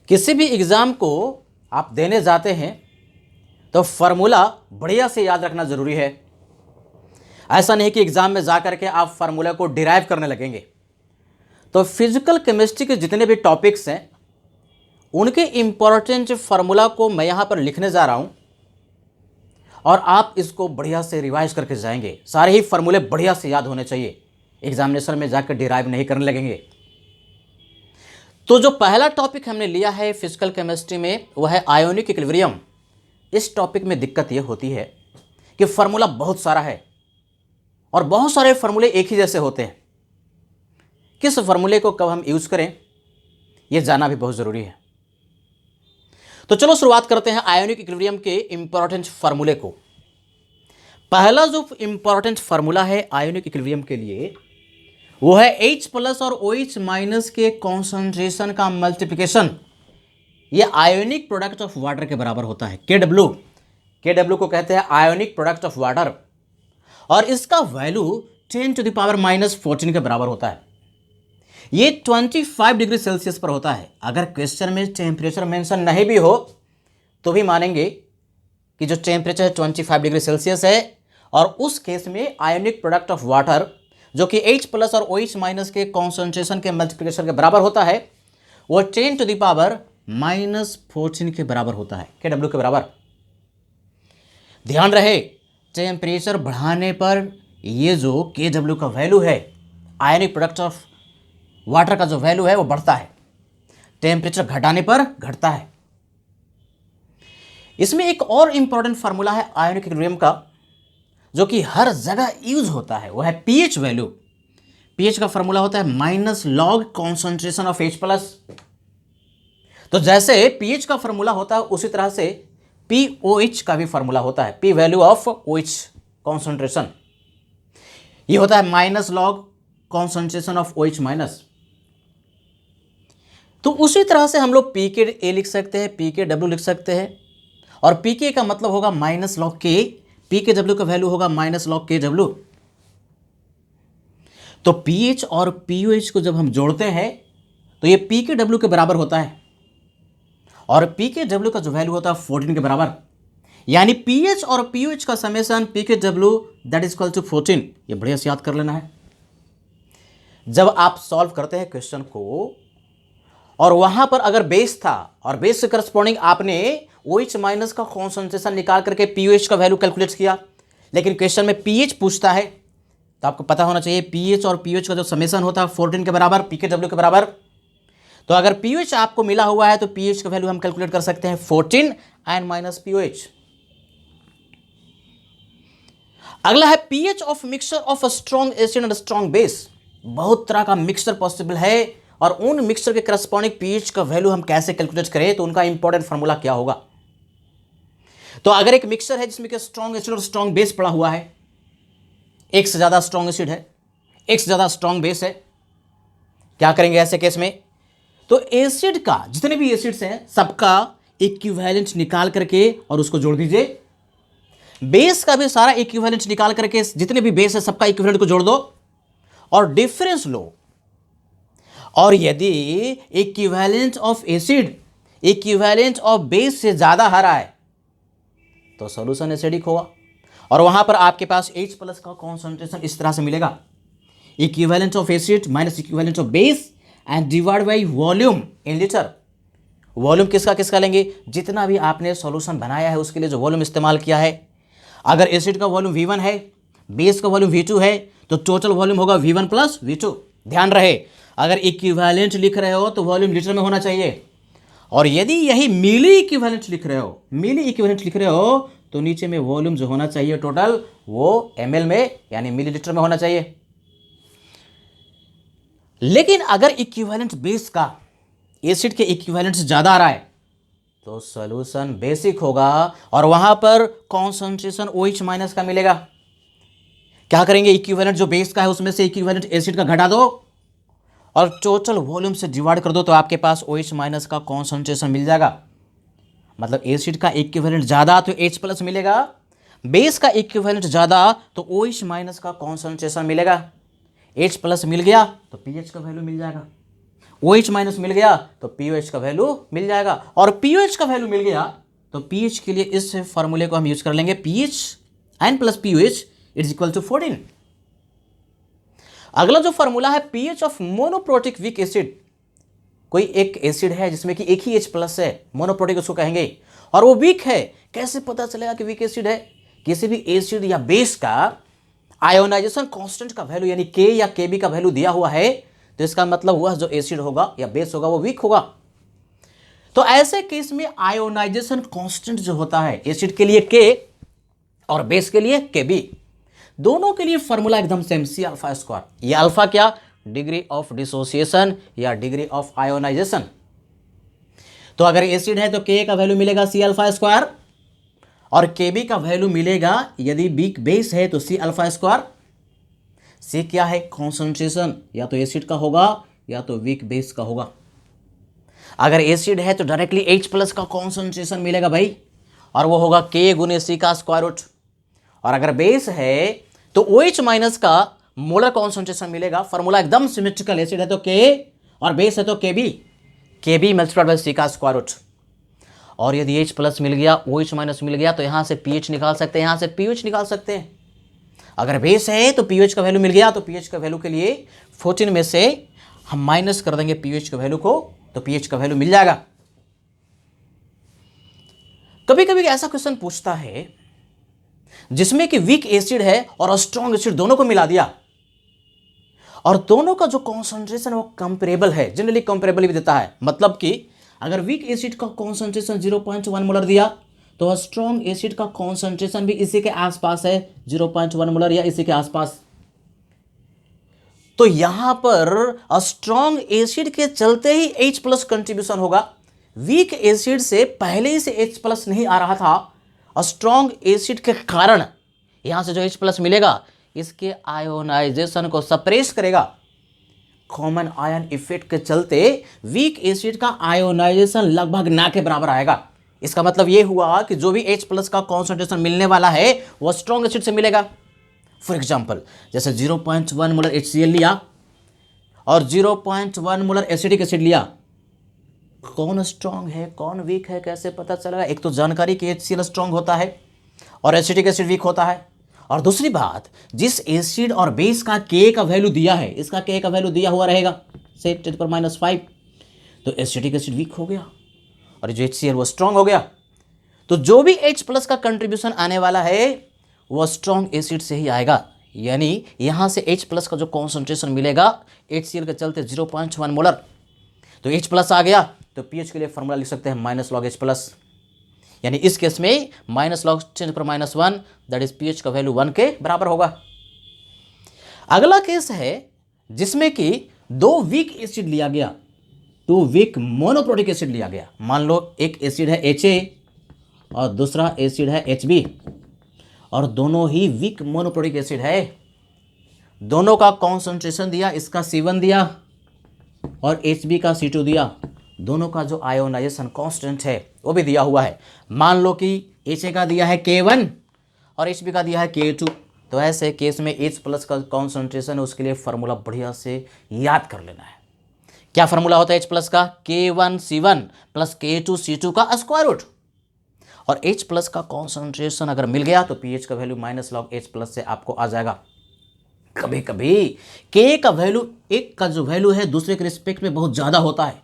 किसी भी एग्ज़ाम को आप देने जाते हैं तो फार्मूला बढ़िया से याद रखना ज़रूरी है। ऐसा नहीं कि एग्ज़ाम में जा करके आप फार्मूला को डिराइव करने लगेंगे। तो फिजिकल केमिस्ट्री के जितने भी टॉपिक्स हैं उनके इम्पॉर्टेंट फार्मूला को मैं यहाँ पर लिखने जा रहा हूँ और आप इसको बढ़िया से रिवाइज करके जाएंगे। सारे ही फार्मूले बढ़िया से याद होने चाहिए, एग्जामिनेशन में जाकर डिराइव नहीं करने लगेंगे। तो जो पहला टॉपिक हमने लिया है फिजिकल केमिस्ट्री में वह है आयोनिक इक्विलिब्रियम। इस टॉपिक में दिक्कत यह होती है कि फार्मूला बहुत सारा है और बहुत सारे फार्मूले एक ही जैसे होते हैं। किस फार्मूले को कब हम यूज़ करें यह जानना भी बहुत ज़रूरी है। तो चलो शुरुआत करते हैं आयोनिक इक्विलिब्रियम के इंपॉर्टेंट फार्मूले को। पहला जो इंपॉर्टेंट फार्मूला है आयोनिक इक्विलिब्रियम के लिए वो है H+ और OH- के कॉन्सेंट्रेशन का मल्टीप्लिकेशन। ये आयोनिक प्रोडक्ट ऑफ वाटर के बराबर होता है। KW को कहते हैं आयोनिक प्रोडक्ट ऑफ वाटर और इसका वैल्यू 10⁻⁻14 के बराबर होता है। ये 25 डिग्री सेल्सियस पर होता है। अगर क्वेश्चन में टेम्परेचर मेंशन नहीं भी हो तो भी मानेंगे कि जो टेम्परेचर है 25 डिग्री सेल्सियस है और उस केस में आयोनिक प्रोडक्ट ऑफ वाटर जो कि H+ और OH- के कॉन्सेंट्रेशन के मल्टीप्लिकेशन के बराबर होता है वो 10⁻⁻14 के बराबर होता है, KW के बराबर। ध्यान रहे टेम्परेचर बढ़ाने पर ये जो KW का वैल्यू है आयोनिक प्रोडक्ट ऑफ वाटर का जो वैल्यू है वो बढ़ता है, टेम्परेचर घटाने पर घटता है। इसमें एक और इंपॉर्टेंट फार्मूला है आयोनिक इक्विलिब्रियम का जो कि हर जगह यूज होता है, वो है पीएच वैल्यू। पीएच का फार्मूला होता है -log कॉन्सेंट्रेशन ऑफ H+। तो जैसे पीएच का फार्मूला होता है उसी तरह से पीओएच का भी फार्मूला होता है, P value of OH concentration. ये होता है -log कॉन्सेंट्रेशन ऑफ OH-। तो उसी तरह से हम लोग pKa लिख सकते हैं, pKw लिख सकते हैं और pK का मतलब होगा -log K, pKw का वैल्यू होगा -log KW। तो pH और pOH को जब हम जोड़ते हैं तो ये pKw के बराबर होता है और pKw का जो वैल्यू होता है 14 के बराबर। यानी pH और pOH का summation pKw that is equal to 14। ये बढ़िया से याद कर लेना है। जब आप सॉल्व करते हैं क्वेश्चन को और वहां पर अगर बेस था और बेस से करस्पॉन्डिंग आपने OH- का कॉन्सेंट्रेशन निकाल करके pOH का वैल्यू कैलकुलेट किया, लेकिन क्वेश्चन में pH पूछता है तो आपको पता होना चाहिए pH और pOH का जो समेशन होता है 14 के बराबर, pKw के बराबर। तो अगर pH आपको मिला हुआ है तो pH का वैल्यू हम कैलकुलेट कर सकते हैं 14 एंड -pOH। अगला है pH of mixture of a strong acid and strong base. बहुत तरह का मिक्सचर पॉसिबल है और उन मिक्सचर के करस्पॉन्डिंग pH का वैल्यू हम कैसे कैलकुलेट करें तो उनका इंपॉर्टेंट फार्मूला क्या होगा। तो अगर एक मिक्सचर है जिसमें कि स्ट्रॉन्ग एसिड और स्ट्रॉन्ग बेस पड़ा हुआ है, एक से ज्यादा स्ट्रॉन्ग एसिड है, एक से ज्यादा स्ट्रॉन्ग बेस है, क्या करेंगे ऐसे केस में? तो एसिड का जितने भी एसिड्स हैं सबका इक्विवेलेंट निकाल करके और उसको जोड़ दीजिए। बेस का भी सारा इक्विवेलेंट निकाल करके जितने भी बेस है सबका इक्विवेलेंट को जोड़ दो और डिफरेंस लो। और यदि equivalent of acid equivalent of base से ज्यादा आ रहा है तो सॉल्यूशन एसिडिक होगा और वहां पर आपके पास H+ का कॉन्सेंट्रेशन इस तरह से मिलेगा, equivalent of acid minus equivalent of base and divide by volume in litre. Volume किसका किसका लेंगे? जितना भी आपने सॉल्यूशन बनाया है उसके लिए जो वॉल्यूम इस्तेमाल किया है। अगर एसिड का वॉल्यूम V1 है, बेस का वॉल्यूम V2 है तो टोटल वॉल्यूम होगा V1 + V2। ध्यान रहे अगर इक्विवेलेंट लिख रहे हो तो वॉल्यूम लीटर में होना चाहिए और यदि यही मिली इक्विवेलेंट लिख रहे हो तो नीचे में वॉल्यूम जो होना चाहिए टोटल वो ml में यानी मिलीलीटर में होना चाहिए। लेकिन अगर इक्विवेलेंट बेस का एसिड के इक्विवेलेंट से ज्यादा आ रहा है तो सॉल्यूशन बेसिक होगा और वहां पर कॉन्सेंट्रेशन OH- का मिलेगा। क्या करेंगे? इक्विवेलेंट जो बेस का है उसमें से इक्विवेलेंट एसिड का घटा दो और टोटल वॉल्यूम से डिवाइड कर दो तो आपके पास OH- का कॉन्सेंट्रेशन मिल जाएगा। मतलब एसिड का इक्विवेलेंट ज़्यादा तो H+ मिलेगा, बेस का इक्विवेलेंट ज़्यादा तो OH- का कॉन्सेंट्रेशन मिलेगा। H+ मिल गया तो pH का वैल्यू मिल जाएगा। OH माइनस मिल गया तो POH का वैल्यू मिल जाएगा, और POH का वैल्यू मिल गया तो पीएच के लिए इस फॉर्मूले को हम यूज कर लेंगे, pH N plus pOH is equal to 14। अगला जो फॉर्मूला है pH of monoprotic weak acid, कोई एक एसिड है जिसमें कि एक ही H प्लस है, मोनोप्रोटिक उसको कहेंगे, और वो वीक है। कैसे पता चलेगा कि वीक एसिड है? किसी भी एसिड या बेस का आयोनाइजेशन कांस्टेंट का वैल्यू यानी K या Kb का वैल्यू दिया हुआ है तो इसका मतलब हुआ जो एसिड होगा या बेस होगा वो वीक होगा। तो ऐसे केस में आयोनाइजेशन कांस्टेंट जो होता है एसिड के लिए K और बेस के लिए Kb, दोनों के लिए फॉर्मूला एकदम सेम, सी अल्फा स्क्वायर। ये अल्फा क्या? डिग्री ऑफ डिसोसिएशन या डिग्री ऑफ आयोनाइजेशन। तो अगर एसिड है तो K का वैल्यू मिलेगा सी अल्फा स्क्वायर, और Kb का वैल्यू मिलेगा यदि वीक बेस है तो सी अल्फा स्क्वायर। सी क्या है? कॉन्सेंट्रेशन, या तो एसिड का होगा या तो वीक बेस का होगा। अगर एसिड है तो डायरेक्टली H प्लस का कॉन्सेंट्रेशन मिलेगा भाई, और वो होगा K गुने सी का स्क्वायर रूट। और अगर बेस है तो OH माइनस का मोलर कॉन्सेंट्रेशन मिलेगा। फॉर्मूला एकदम सिमेट्रिकल, एसिड है तो K और बेस है तो Kb मल्टीप्लाइड बाय सी का स्क्वायर रूट। और यदि H प्लस मिल गया, OH माइनस मिल गया तो यहां से pH निकाल सकते हैं, यहां से pH निकाल सकते हैं। अगर बेस है तो pH का वैल्यू मिल गया तो pH का वैल्यू के लिए 14 में से हम माइनस कर देंगे pH के वैल्यू को, तो pH का वैल्यू मिल जाएगा। कभी कभी ऐसा क्वेश्चन पूछता है जिसमें कि वीक एसिड है और स्ट्रॉन्ग एसिड दोनों को मिला दिया, और दोनों का जो कॉन्सेंट्रेशन वो कंपेरेबल है, जनरली कंपेरेबल भी देता है। मतलब कि अगर वीक एसिड का कॉन्सेंट्रेशन 0.1 मोलर दिया तो स्ट्रॉन्ग एसिड का कॉन्सेंट्रेशन भी इसी के आसपास है, 0.1 मोलर या इसी के आसपास। तो यहां पर स्ट्रॉन्ग एसिड के चलते ही H प्लस कंट्रीब्यूशन होगा। वीक एसिड से पहले ही से H प्लस नहीं आ रहा था, स्ट्रॉन्ग एसिड के कारण यहां से जो H प्लस मिलेगा इसके आयोनाइजेशन को सप्रेस करेगा। कॉमन आयन इफेक्ट के चलते वीक एसिड का आयोनाइजेशन लगभग ना के बराबर आएगा। इसका मतलब यह हुआ कि जो भी H प्लस का कॉन्सेंट्रेशन मिलने वाला है वो स्ट्रॉन्ग एसिड से मिलेगा। फॉर एग्जाम्पल जैसे 0.1 मोलर HCl लिया और 0.1 मोलर एसिटिक एसिड लिया, कौन स्ट्रॉन्ग है कौन वीक है कैसे पता चलेगा? एक तो जानकारी कि HCl स्ट्रॉन्ग होता है और एसिटिक एसिड वीक होता है, और दूसरी बात जिस एसिड और बेस का K का वैल्यू दिया है, इसका K का वैल्यू दिया हुआ रहेगा से 10⁻⁵, तो एसिटिक एसिड वीक हो गया और जो HCl वो स्ट्रॉन्ग हो गया। तो जो भी H प्लस का कंट्रीब्यूशन आने वाला है वो स्ट्रॉन्ग एसिड से ही आएगा, यानी यहां से H प्लस का जो कॉन्सेंट्रेशन मिलेगा HCl के चलते 0.1 मोलर, तो H प्लस आ गया तो pH के लिए फॉर्मूला लिख सकते हैं माइनस लॉग H प्लस, यानी इस केस में minus log 10⁻⁻1 that is pH का वैल्यू 1 के बराबर होगा। अगला केस है जिसमें कि दो वीक एसिड लिया गया, टू वीक मोनोप्रोटिक एसिड लिया गया। मान लो एक एसिड है Ha और दूसरा एसिड है Hb, और दोनों ही वीक मोनोप्रोटिक एसिड है। दोनों का कॉन्सेंट्रेशन दिया, इसका C1 दिया और Hb का C2 दिया। दोनों का जो आयोनाइजेशन कांस्टेंट है वो भी दिया हुआ है। मान लो कि Ha का दिया है K1 और Hb का दिया है K2, तो ऐसे केस में H प्लस का कॉन्सेंट्रेशन है उसके लिए फॉर्मूला बढ़िया से याद कर लेना है। क्या फॉर्मूला होता है H प्लस का? K1C1 प्लस K2C2 का स्क्वायर रूट, और H प्लस का कॉन्सेंट्रेशन अगर मिल गया तो pH का value minus log H plus से आपको आ जाएगा। कभी कभी K का वैल्यू, एक का जो वैल्यू है दूसरे के रिस्पेक्ट में बहुत ज़्यादा होता है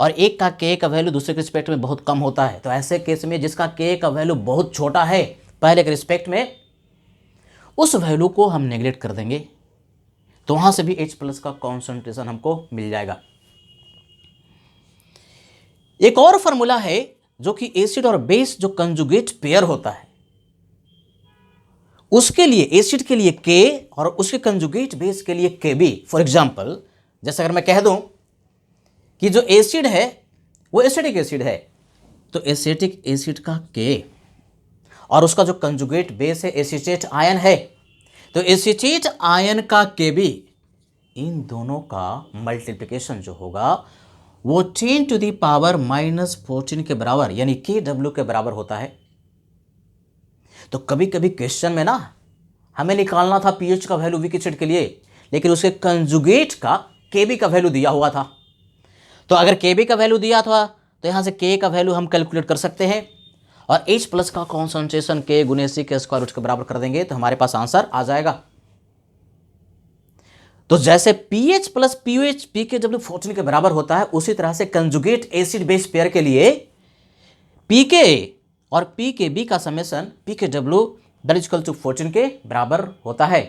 और एक का K का वैल्यू दूसरे के रिस्पेक्ट में बहुत कम होता है। तो ऐसे केस में जिसका K का वैल्यू बहुत छोटा है पहले के रिस्पेक्ट में, उस वैल्यू को हम नेगलेक्ट कर देंगे, तो वहां से भी H प्लस का कॉन्सेंट्रेशन हमको मिल जाएगा। एक और फॉर्मूला है जो कि एसिड और बेस जो कंजुगेट पेयर होता है उसके लिए, एसिड के लिए K और उसके कंजुगेट बेस के लिए Kb। फॉर एग्जाम्पल जैसे अगर मैं कह दूं कि जो एसिड है वो एसिटिक एसिड है, तो एसिटिक एसिड का K और उसका जो कंजुगेट बेस है एसीटेट आयन है, तो एसीटेट आयन का Kb, इन दोनों का मल्टीप्लिकेशन जो होगा वो 10⁻⁻14 के बराबर यानी Kw के बराबर होता है। तो कभी कभी क्वेश्चन में ना हमें निकालना था pH का वैल्यू वीक एसिड के लिए, लेकिन उसके कंजुगेट का Kb का वैल्यू दिया हुआ था, तो अगर Kb का वैल्यू दिया था तो यहाँ से K का वैल्यू हम कैलकुलेट कर सकते हैं और H प्लस का कॉन्सेंट्रेशन K गुने C के स्क्वायर रूट के बराबर कर देंगे तो हमारे पास आंसर आ जाएगा। तो जैसे pH plus pH pKw Fortune के बराबर होता है, उसी तरह से कंजुगेट एसिड बेस पेयर के लिए pK और pKb का summation pKw that is equal to fourteen के बराबर होता है।